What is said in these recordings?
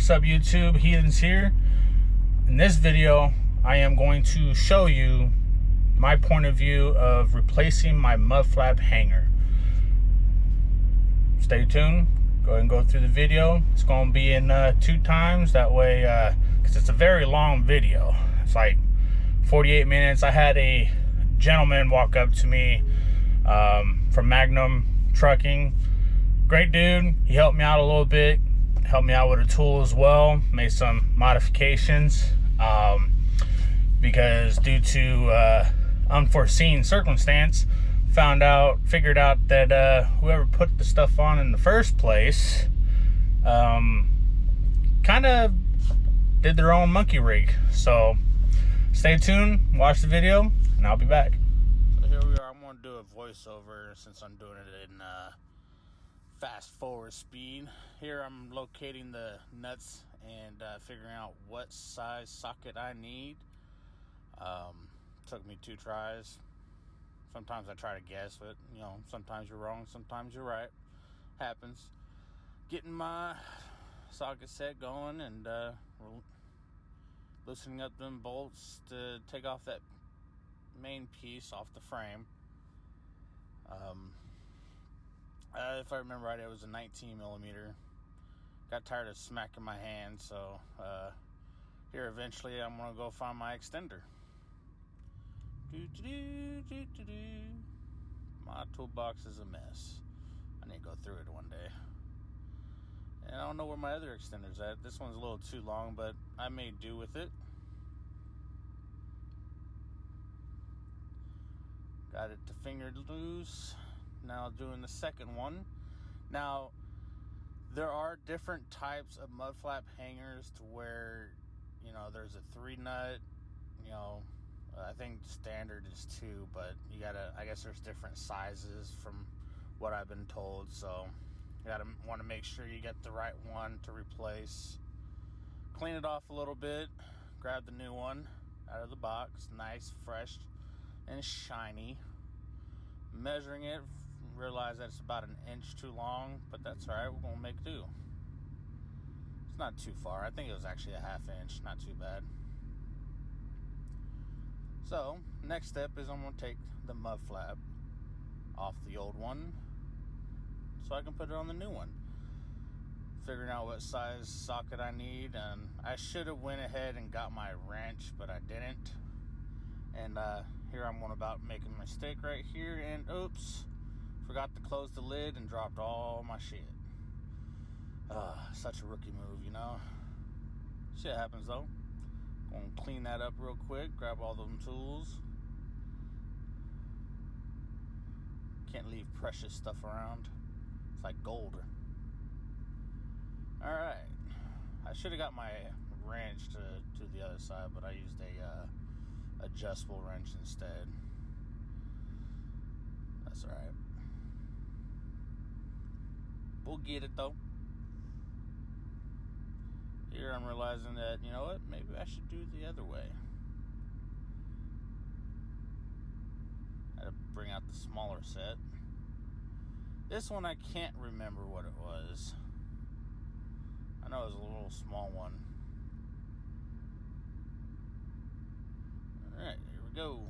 What's up, YouTube? Heathens here. In this video, I am going to show you my point of view of replacing my Mudflap hanger. Stay tuned. Go ahead and go through the video. It's going to be in 2 times. That way, because it's a very long video. It's like 48 minutes. I had a gentleman walk up to me from Magnum Trucking. Great dude. He helped me out a little bit. Helped me out with a tool as well. Made some modifications because due to unforeseen circumstance, figured out that whoever put the stuff on in the first place kind of did their own monkey rig. So stay tuned, watch the video, and I'll be back. So here we are. I'm going to do a voiceover since I'm doing it in fast forward speed. Here I'm locating the nuts and figuring out what size socket I need. Took me 2 tries. Sometimes I try to guess, but you know, sometimes you're wrong, sometimes you're right. Happens. Getting my socket set going and loosening up them bolts to take off that main piece off the frame. If I remember right, it was a 19 millimeter. Got tired of smacking my hand, so here eventually I'm gonna go find my extender. My toolbox is a mess. I need to go through it one day. And I don't know where my other extender's at. This one's a little too long, but I may do with it. Got it to finger loose. Now doing the second one. Now there are different types of Mudflap hangers to where, you know, there's a 3 nut, you know, I think standard is 2, but you gotta, I guess there's different sizes from what I've been told. So you gotta want to make sure you get the right one to replace. Clean it off a little bit, grab the new one out of the box, nice, fresh and shiny. Measuring it, realize that it's about 1 inch too long, but that's all right. We're gonna make do. It's not too far. I think it was actually a 1/2 inch. Not too bad. So next step is I'm gonna take the Mudflap off the old one so I can put it on the new one. Figuring out what size socket I need, and I should have went ahead and got my wrench, but I didn't. And here I'm going about making a mistake right here, and oops, forgot to close the lid and dropped all my shit. Such a rookie move, you know. Shit happens though. Gonna clean that up real quick, grab all them tools. Can't leave precious stuff around. It's like gold. Alright. I should have got my wrench to the other side, but I used a adjustable wrench instead. That's alright. We'll get it though. Here I'm realizing that, you know what, maybe I should do it the other way. I had to bring out the smaller set. This one I can't remember what it was. I know it was a little small one. Alright, here we go.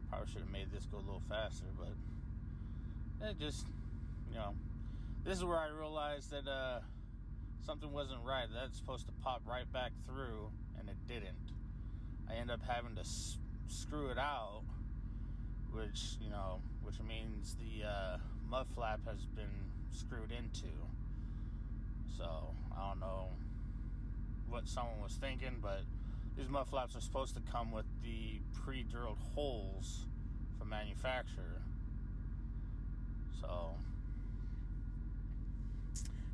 Probably should have made this go a little faster, but it just, you know, this is where I realized that something wasn't right. That's supposed to pop right back through, and it didn't. I end up having to screw it out, which, you know, which means the Mudflap has been screwed into. So I don't know what someone was thinking, but these Mudflaps are supposed to come with the pre-drilled holes from manufacturer. So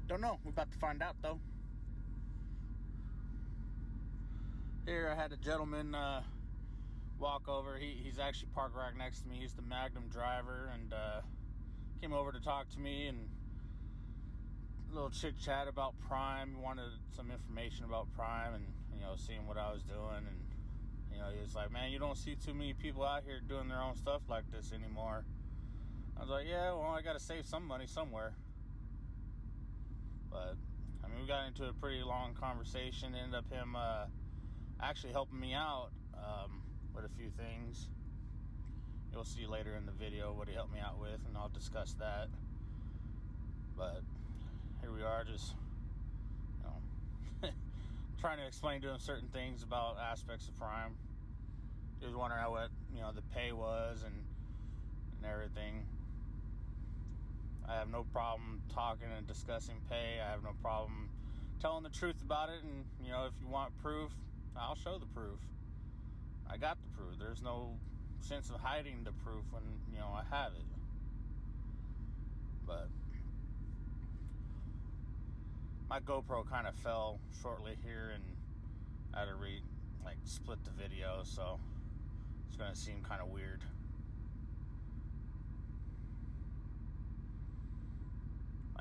don't know. We're about to find out though. Here I had a gentleman walk over. He's actually parked right next to me. He's the Magnum driver, and came over to talk to me and a little chit chat about Prime. He wanted some information about Prime, and you know, seeing what I was doing, and you know, he was like, "Man, you don't see too many people out here doing their own stuff like this anymore." I was like, "Yeah, well, I got to save some money somewhere." But I got into a pretty long conversation. Ended up him actually helping me out with a few things. You'll see later in the video what he helped me out with, and I'll discuss that. But here we are, just trying to explain to him certain things about aspects of prime. He was wondering what the pay was and everything. I have no problem talking and discussing pay. I have no problem telling the truth about it. And if you want proof, I'll show the proof. I got the proof. There's no sense of hiding the proof when I have it. But my GoPro kind of fell shortly here, and I had to split the video, so it's going to seem kind of weird.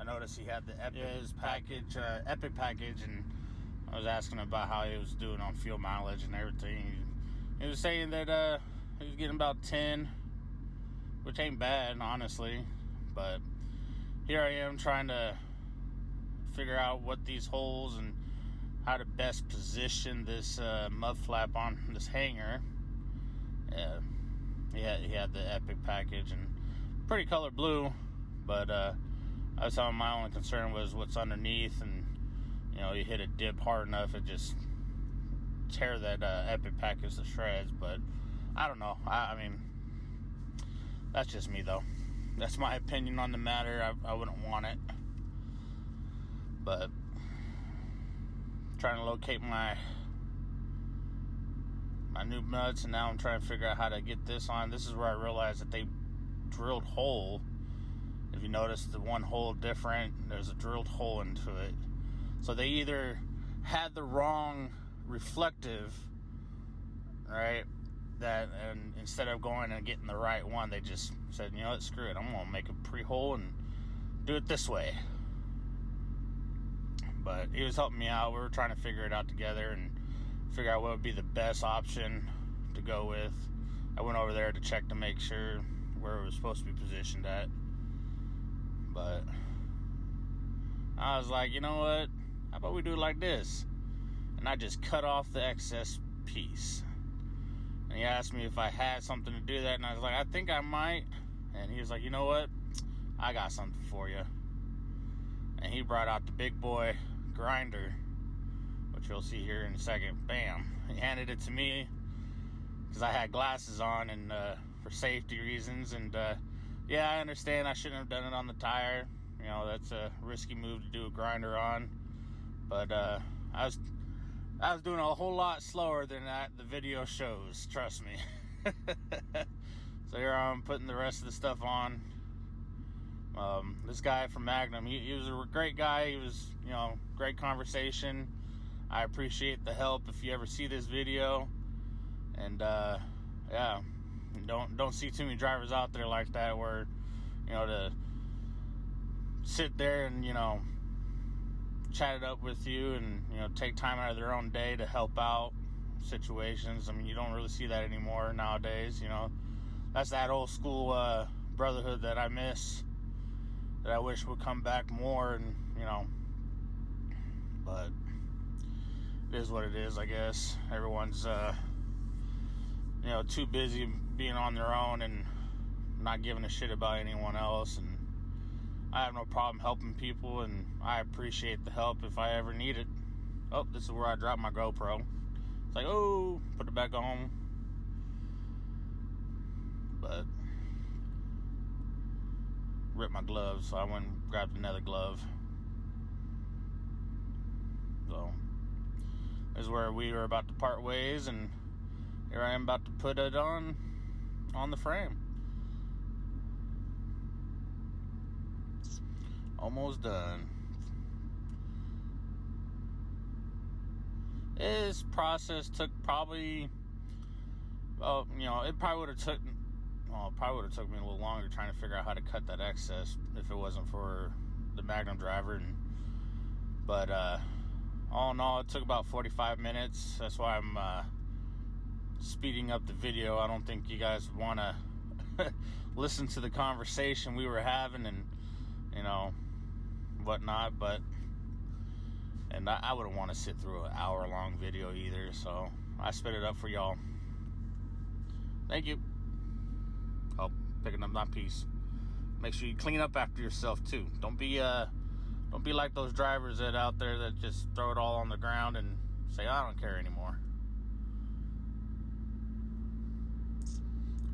I noticed he had the Epic package, Epic package, and I was asking about how he was doing on fuel mileage and everything. He was saying that he was getting about 10, which ain't bad, honestly. But here I am trying to figure out what these holes and how to best position this Mudflap on this hanger. He had the Epic package and pretty color blue, but I was telling him my only concern was what's underneath, and you hit a dip hard enough, it just tear that Epic package to shreds. But I don't know. I mean, that's just me though. That's my opinion on the matter. I wouldn't want it, but trying to locate my new nuts, and now I'm trying to figure out how to get this on. This is where I realized that they drilled hole. If you notice the one hole different, there's a drilled hole into it. So they either had the wrong reflective, right? And instead of going and getting the right one, they just said, what, screw it. I'm going to make a pre-hole and do it this way. But he was helping me out. We were trying to figure it out together and figure out what would be the best option to go with. I went over there to check to make sure where it was supposed to be positioned at. But I was like, you know what? How about we do it like this? And I just cut off the excess piece. And he asked me if I had something to do that, and I was like, I think I might. And he was like, you know what? I got something for you. And he brought out the big boy grinder, which you'll see here in a second. Bam. He handed it to me because I had glasses on, and for safety reasons. And yeah, I understand I shouldn't have done it on the tire. That's a risky move to do a grinder on. But I was doing a whole lot slower than the video shows. Trust me. So here I'm putting the rest of the stuff on. This guy from Magnum, he was a great guy. He was, great conversation. I appreciate the help if you ever see this video. And yeah, don't see too many drivers out there like that where, to sit there and, chat it up with you and, take time out of their own day to help out situations. I mean, you don't really see that anymore nowadays. That's that old school brotherhood that I miss, that I wish would come back more. And but it is what it is, I guess. Everyone's too busy being on their own and not giving a shit about anyone else. And I have no problem helping people, and I appreciate the help if I ever need it. Oh, this is where I dropped my GoPro. It's like, oh, put it back on. But ripped my gloves, so I went and grabbed another glove. So this is where we were about to part ways, and here I am about to put it on the frame. Almost done. This process took probably, it probably would have took me a little longer trying to figure out how to cut that excess if it wasn't for the Magnum driver. But all in all, it took about 45 minutes. That's why I'm speeding up the video. I don't think you guys want to listen to the conversation we were having and whatnot, but And I wouldn't want to sit through an hour-long video either, so I sped it up for y'all. Thank you. Oh, picking up my piece. Make sure you clean up after yourself too. Don't be like those drivers that out there that just throw it all on the ground and say, I don't care anymore.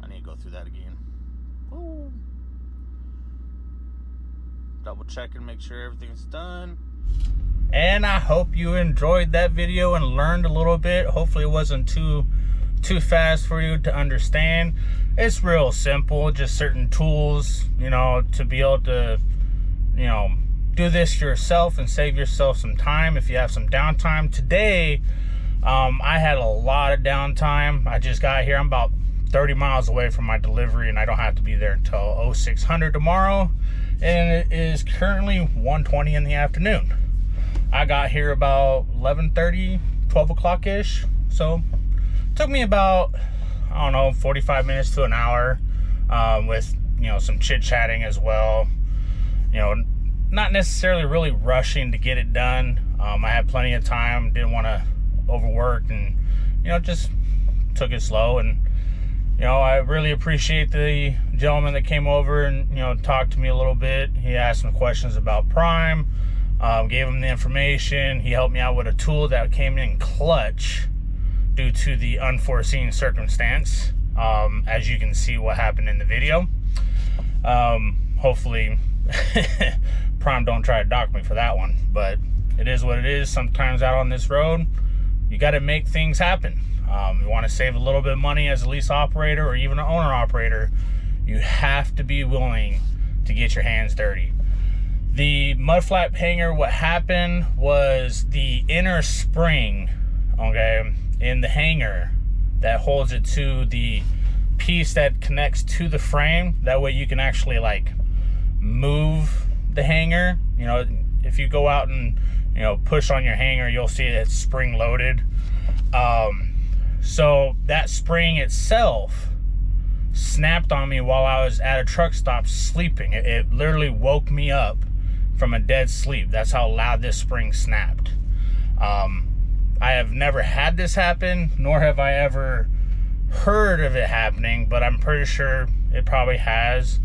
I need to go through that again. Woo. Double check and make sure everything's done. And I hope you enjoyed that video and learned a little bit. Hopefully it wasn't too fast for you to understand. It's real simple, just certain tools, you know, to be able to, you know, do this yourself and save yourself some time if you have some downtime. Today, I had a lot of downtime. I just got here. I'm about 30 miles away from my delivery, and I don't have to be there until 0600 tomorrow. And it is currently 1:20 in the afternoon. I got here about 11:30, 12 o'clock-ish. So it took me about, I don't know, 45 minutes to an hour, with, you know, some chit-chatting as well. You know, not necessarily really rushing to get it done. I had plenty of time, didn't want to overwork, and, you know, just took it slow. And, you know, I really appreciate the gentleman that came over and, you know, talked to me a little bit. He asked some questions about Prime, gave him the information. He helped me out with a tool that came in clutch due to the unforeseen circumstance. As you can see what happened in the video. Hopefully Prime don't try to dock me for that one, but it is what it is. Sometimes out on this road, you got to make things happen. You want to save a little bit of money as a lease operator or even an owner operator, you have to be willing to get your hands dirty. The Mudflap hanger, what happened was the inner spring, okay, in the hanger that holds it to the piece that connects to the frame. That way you can actually like move the hanger. You know, if you go out and, you know, push on your hanger, you'll see it's spring loaded. So that spring itself snapped on me while I was at a truck stop sleeping. It literally woke me up from a dead sleep. That's how loud this spring snapped. I have never had this happen, nor have I ever heard of it happening, but I'm pretty sure it probably has.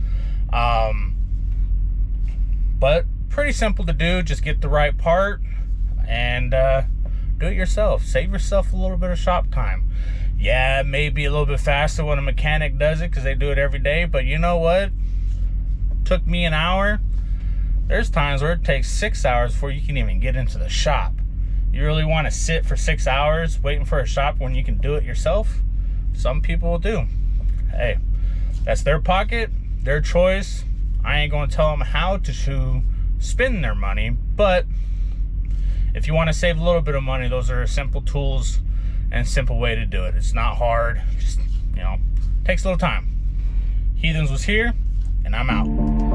But pretty simple to do. Just get the right part and do it yourself. Save yourself a little bit of shop time. Yeah, it may be a little bit faster when a mechanic does it because they do it every day, but you know what? Took me an hour. There's times where it takes 6 hours before you can even get into the shop. You really want to sit for 6 hours waiting for a shop when you can do it yourself? Some people will do. Hey, that's their pocket, their choice. I ain't going to tell them how to spend their money, but if you want to save a little bit of money, those are simple tools and simple way to do it. It's not hard. Just, you know, takes a little time. Heathens was here, and I'm out.